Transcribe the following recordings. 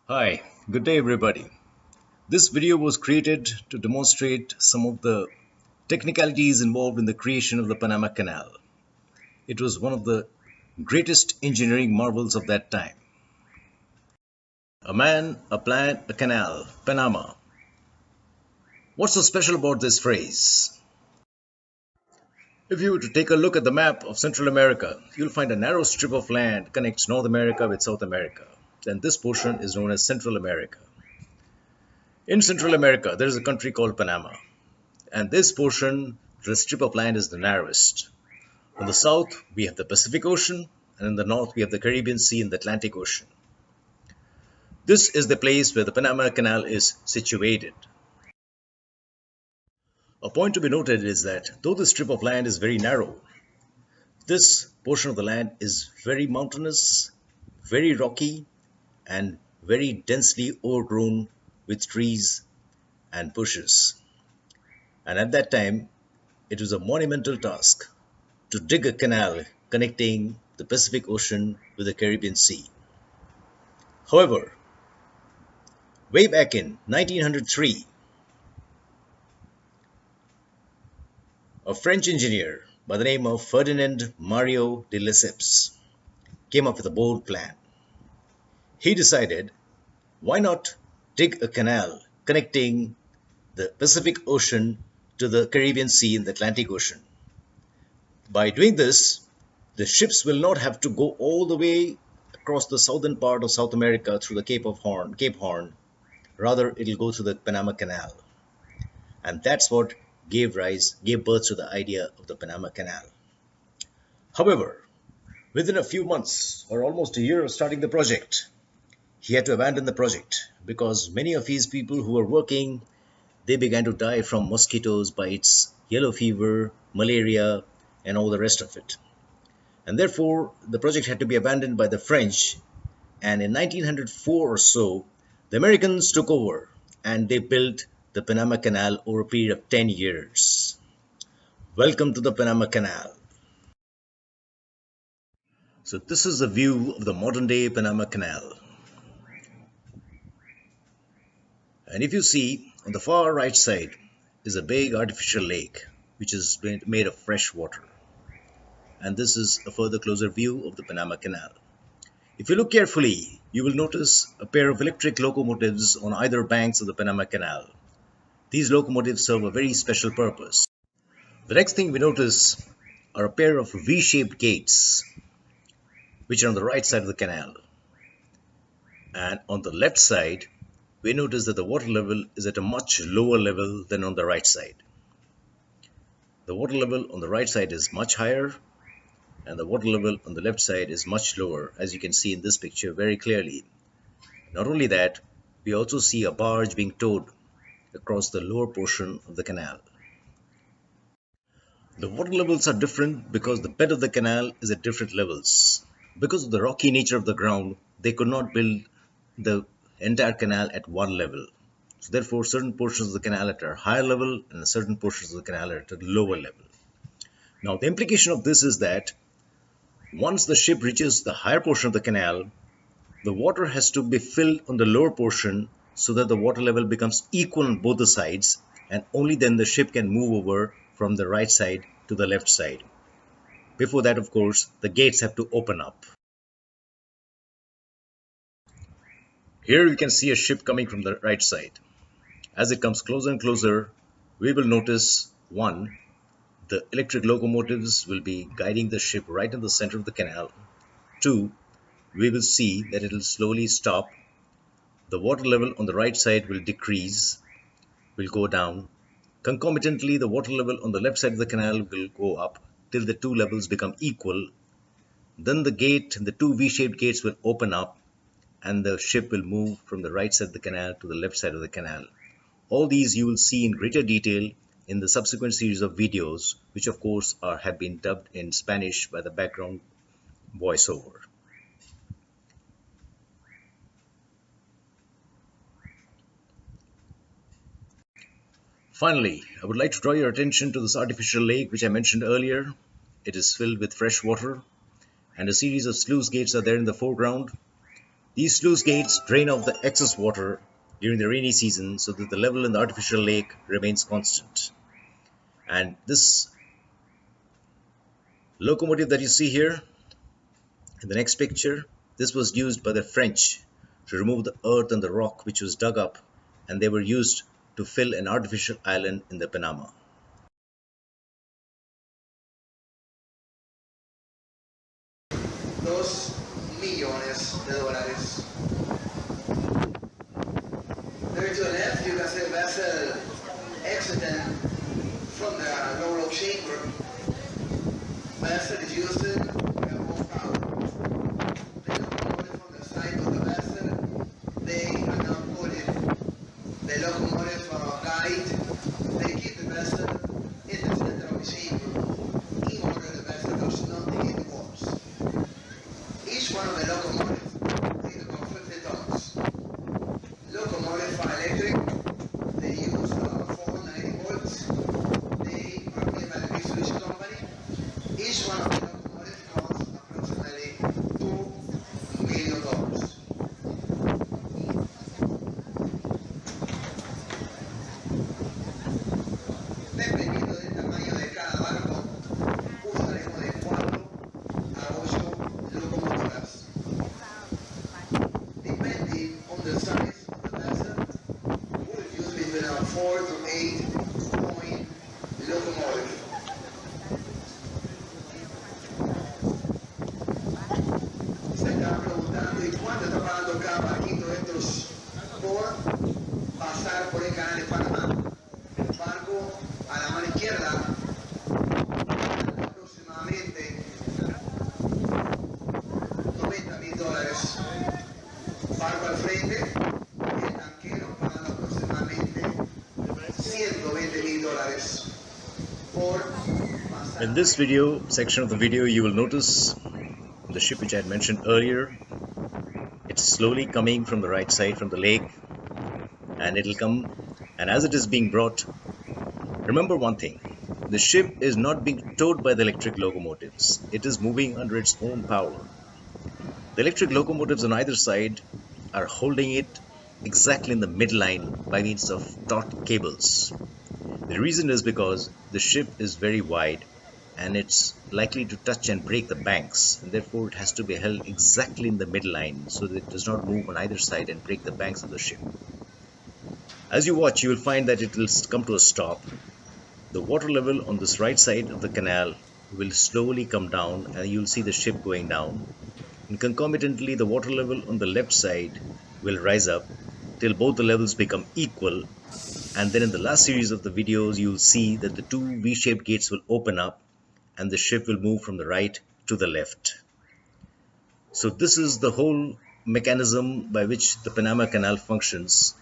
Hi, good day everybody. This video was created to demonstrate some of the technicalities involved in the creation of the Panama Canal. It was one of the greatest engineering marvels of that time. A man, a plan, a canal, Panama. What's so special about this phrase? If you were to take a look at the map of Central America, you'll find a narrow strip of land connects North America with South America. Then this portion is known as Central America. In Central America, there is a country called Panama. And this portion, the strip of land is the narrowest. On the south, we have the Pacific Ocean, and in the north, we have the Caribbean Sea and the Atlantic Ocean. This is the place where the Panama Canal is situated. A point to be noted is that though the strip of land is very narrow, this portion of the land is very mountainous, very rocky, and very densely overgrown with trees and bushes. And at that time, it was a monumental task to dig a canal connecting the Pacific Ocean with the Caribbean Sea. However, way back in 1903, a French engineer by the name of Ferdinand Mario de Lesseps came up with a bold plan. He decided, why not dig a canal connecting the Pacific Ocean to the Caribbean Sea and the Atlantic Ocean? By doing this, the ships will not have to go all the way across the southern part of South America through the Cape Horn. Rather, it will go through the Panama Canal. And that's what gave birth to the idea of the Panama Canal. However, within a few months or almost a year of starting the project, he had to abandon the project because many of his people who were working, they began to die from mosquitoes bites, yellow fever, malaria, and all the rest of it. And therefore, the project had to be abandoned by the French. And in 1904 or so, the Americans took over and they built the Panama Canal over a period of 10 years. Welcome to the Panama Canal. So this is a view of the modern day Panama Canal. And if you see, on the far right side is a big artificial lake, which is made of fresh water. And this is a further closer view of the Panama Canal. If you look carefully, you will notice a pair of electric locomotives on either banks of the Panama Canal. These locomotives serve a very special purpose. The next thing we notice are a pair of V-shaped gates, which are on the right side of the canal. And on the left side, we notice that the water level is at a much lower level than on the right side. The water level on the right side is much higher, and the water level on the left side is much lower, as you can see in this picture very clearly. Not only that, we also see a barge being towed across the lower portion of the canal. The water levels are different because the bed of the canal is at different levels. Because of the rocky nature of the ground, they could not build the entire canal at one level. So therefore, certain portions of the canal are at a higher level and certain portions of the canal are at a lower level. Now, the implication of this is that once the ship reaches the higher portion of the canal, the water has to be filled on the lower portion so that the water level becomes equal on both the sides, and only then the ship can move over from the right side to the left side. Before that, of course, the gates have to open up. Here you can see a ship coming from the right side. As it comes closer and closer, we will notice, one, the electric locomotives will be guiding the ship right in the center of the canal. Two, we will see that it will slowly stop. The water level on the right side will decrease, will go down. Concomitantly, the water level on the left side of the canal will go up till the two levels become equal. Then the two V-shaped gates will open up and the ship will move from the right side of the canal to the left side of the canal. All these you will see in greater detail in the subsequent series of videos, which of course have been dubbed in Spanish by the background voiceover. Finally, I would like to draw your attention to this artificial lake which I mentioned earlier. It is filled with fresh water and a series of sluice gates are there in the foreground. These sluice gates drain off the excess water during the rainy season so that the level in the artificial lake remains constant. And this locomotive that you see here in the next picture, this was used by the French to remove the earth and the rock which was dug up, and they were used to fill an artificial island in the Panama. $2 millones. There to the left, you can see the vessel exiting from the low chamber. Vessel is using their own power. The locomotive on the side of the vessel, they are now putting the locomotive guide. They keep the vessel in the center of the chamber in order the vessel does not hit the walls. Each one of the locomotives weighs about 50 tons. Locomotives are electric. They use 490 volts. They are made by the Mitsubishi company. Each one of the locomotives costs approximately $2 million. Dependiendo del tamaño de cada barco, usaremos de 4 a 8 locomotoras. Depending on the size of the vessel, we'll use between a 4 to 8 point locomotive. Se están preguntando ¿y cuánto está pagando cada barquito de estos por pasar por el canal de Panamá? El barco a la mano izquierda aproximadamente $90,000. Barco al frente, el tanquero pagando aproximadamente $120,000 por pasar. In this video section of the video, you will notice the ship which I had mentioned earlier. It's slowly coming from the right side from the lake, and it'll come, and as it is being brought, remember one thing: the ship is not being towed by the electric locomotives. It is moving under its own power. The electric locomotives on either side are holding it exactly in the midline by means of taut cables. The reason is because the ship is very wide and it's likely to touch and break the banks, and therefore it has to be held exactly in the midline so that it does not move on either side and break the banks of the ship. As you watch, you will find that it will come to a stop. The water level on this right side of the canal will slowly come down, and you'll see the ship going down. And concomitantly, the water level on the left side will rise up till both the levels become equal. And then in the last series of the videos, you'll see that the two V-shaped gates will open up and the ship will move from the right to the left. So this is the whole mechanism by which the Panama Canal functions,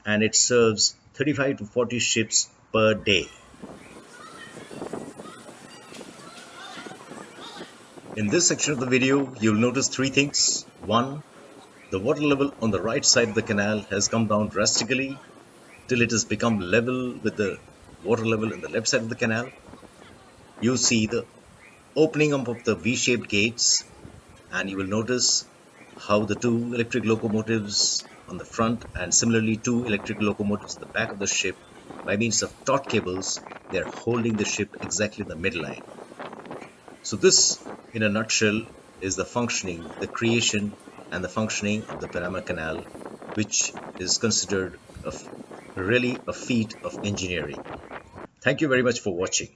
and it serves 35 to 40 ships per day. In this section of the video, you'll notice three things. One, the water level on the right side of the canal has come down drastically till it has become level with the water level in the left side of the canal. You see the opening up of the V-shaped gates, and you will notice how the two electric locomotives on the front and similarly two electric locomotives at the back of the ship, by means of taut cables, they are holding the ship exactly in the midline. So this, in a nutshell, is the functioning, the creation and the functioning of the Panama Canal, which is considered really a feat of engineering. Thank you very much for watching.